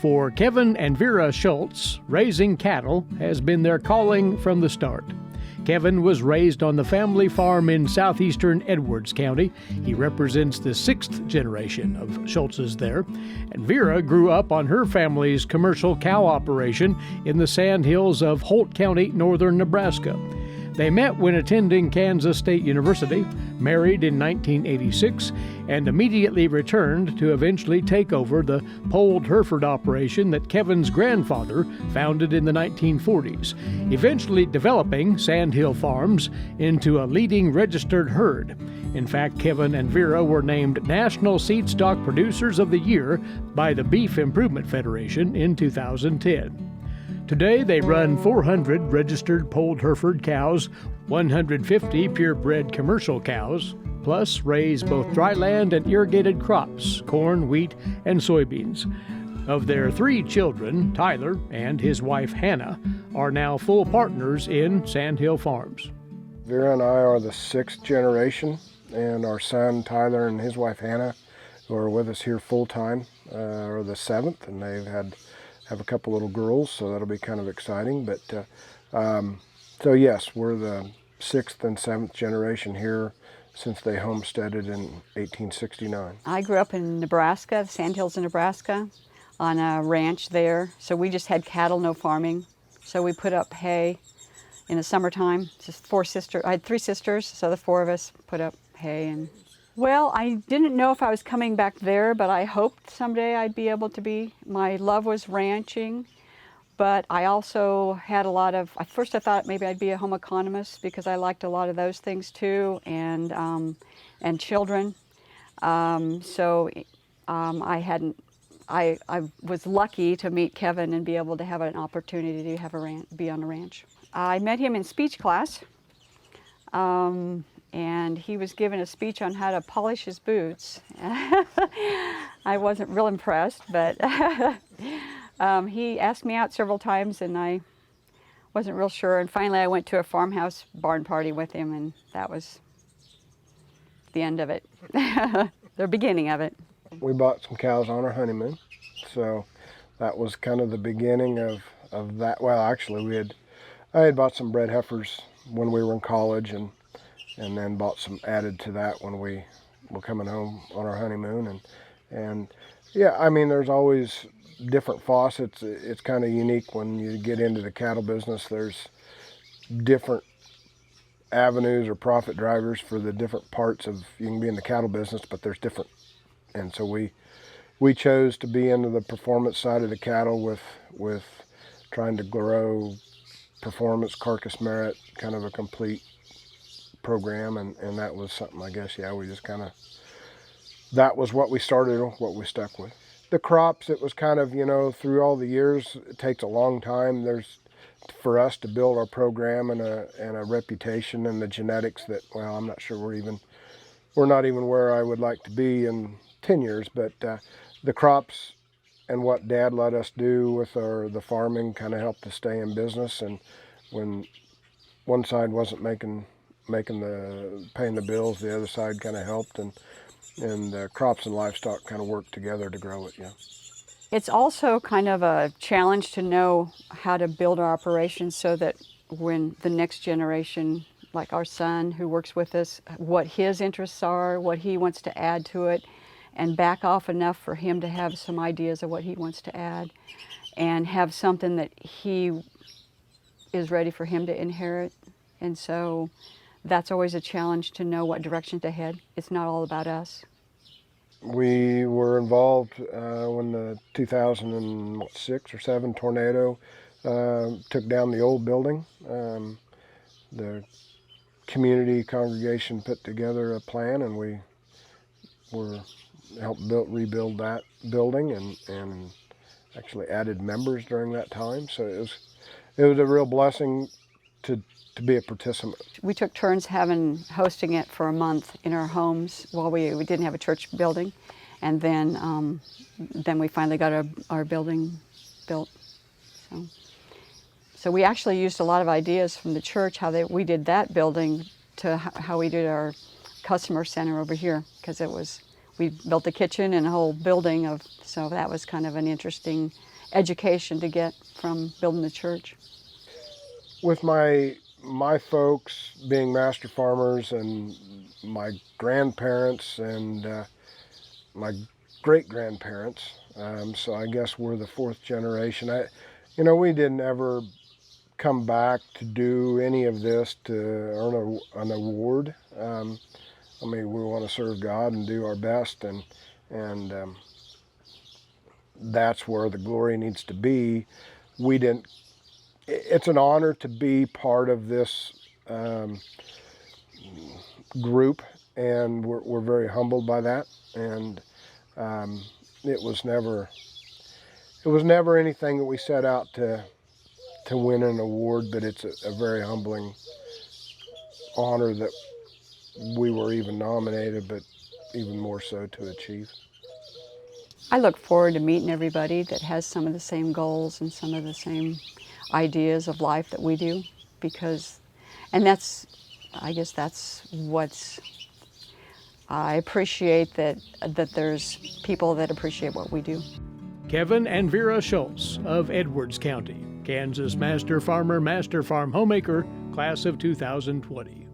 For Kevin and Vera Schultz, raising cattle has been their calling from the start. Kevin was raised on the family farm in southeastern Edwards County. He represents the 6th generation of Schultzes there. And Vera grew up on her family's commercial cow operation in the Sandhills of Holt County, northern Nebraska. They met when attending Kansas State University, married in 1986, and immediately returned to eventually take over the polled Hereford operation that Kevin's grandfather founded in the 1940s, eventually developing Sandhill Farms into a leading registered herd. In fact, Kevin and Vera were named National Seed Stock Producers of the Year by the Beef Improvement Federation in 2010. Today, they run 400 registered polled Hereford cows, 150 purebred commercial cows, plus raise both dryland and irrigated crops, corn, wheat, and soybeans. Of their 3 children, Tyler and his wife Hannah are now full partners in Sandhill Farms. Vera and I are the 6th generation, and our son Tyler and his wife Hannah, who are with us here full-time, are the 7th, and they've have a couple little girls, so that'll be kind of exciting. But so yes, we're the 6th and 7th generation here since they homesteaded in 1869. I grew up in Nebraska, the Sandhills in Nebraska, on a ranch there. So we just had cattle, no farming. So we put up hay in the summertime. Just 4 sisters. I had 3 sisters, so the 4 of us put up hay. And well, I didn't know if I was coming back there, but I hoped someday I'd be able to be. My love was ranching, but I also had a lot of, at first I thought maybe I'd be a home economist because I liked a lot of those things too, and children. I was lucky to meet Kevin and be able to have an opportunity to have be on a ranch. I met him in speech class. And he was given a speech on how to polish his boots. I wasn't real impressed, but he asked me out several times and I wasn't real sure. And finally I went to a farmhouse barn party with him, and that was the end of it, the beginning of it. We bought some cows on our honeymoon, so that was kind of the beginning of that. Well, actually I had bought some bred heifers when we were in college, and then bought some added to that when we were coming home on our honeymoon. And yeah, I mean, there's always different faucets. It's kind of unique when you get into the cattle business. There's different avenues or profit drivers for the different parts of, you can be in the cattle business, but there's different. And so we chose to be into the performance side of the cattle with trying to grow performance, carcass merit, kind of a complete program, and that was something, I guess, yeah, we just kind of, that was what we started, what we stuck with. The crops, it was kind of, through all the years, it takes a long time. For us to build our program and a reputation and the genetics that, well, I'm not sure we're not even where I would like to be in 10 years, but the crops and what Dad let us do with the farming kind of helped us stay in business. And when one side wasn't paying the bills, the other side kind of helped, and crops and livestock kind of worked together to grow it. Yeah. It's also kind of a challenge to know how to build our operations so that when the next generation, like our son who works with us, what his interests are, what he wants to add to it, and back off enough for him to have some ideas of what he wants to add, and have something that he is ready for him to inherit. And so that's always a challenge, to know what direction to head. It's not all about us. We were involved when the 2006 or 7 tornado took down the old building. The community congregation put together a plan, and we helped rebuild that building, and actually added members during that time. So it was a real blessing to be a participant. We took turns hosting it for a month in our homes while we didn't have a church building, and then we finally got our building built. So we actually used a lot of ideas from the church, we did that building, to how we did our customer center over here, because we built a kitchen and a whole building of, so that was kind of an interesting education to get from building the church. With my folks being master farmers and my grandparents and my great-grandparents, so I guess we're the fourth generation. We didn't ever come back to do any of this to earn an award. We want to serve God and do our best, and that's where the glory needs to be. It's an honor to be part of this group, and we're very humbled by that. And it was never anything that we set out to win an award, but it's a very humbling honor that we were even nominated, but even more so to achieve. I look forward to meeting everybody that has some of the same goals and some of the same ideas of life that we do, I guess that's what's, I appreciate that there's people that appreciate what we do. Kevin and Vera Schultz of Edwards County, Kansas Master Farmer, Master Farm Homemaker, class of 2020.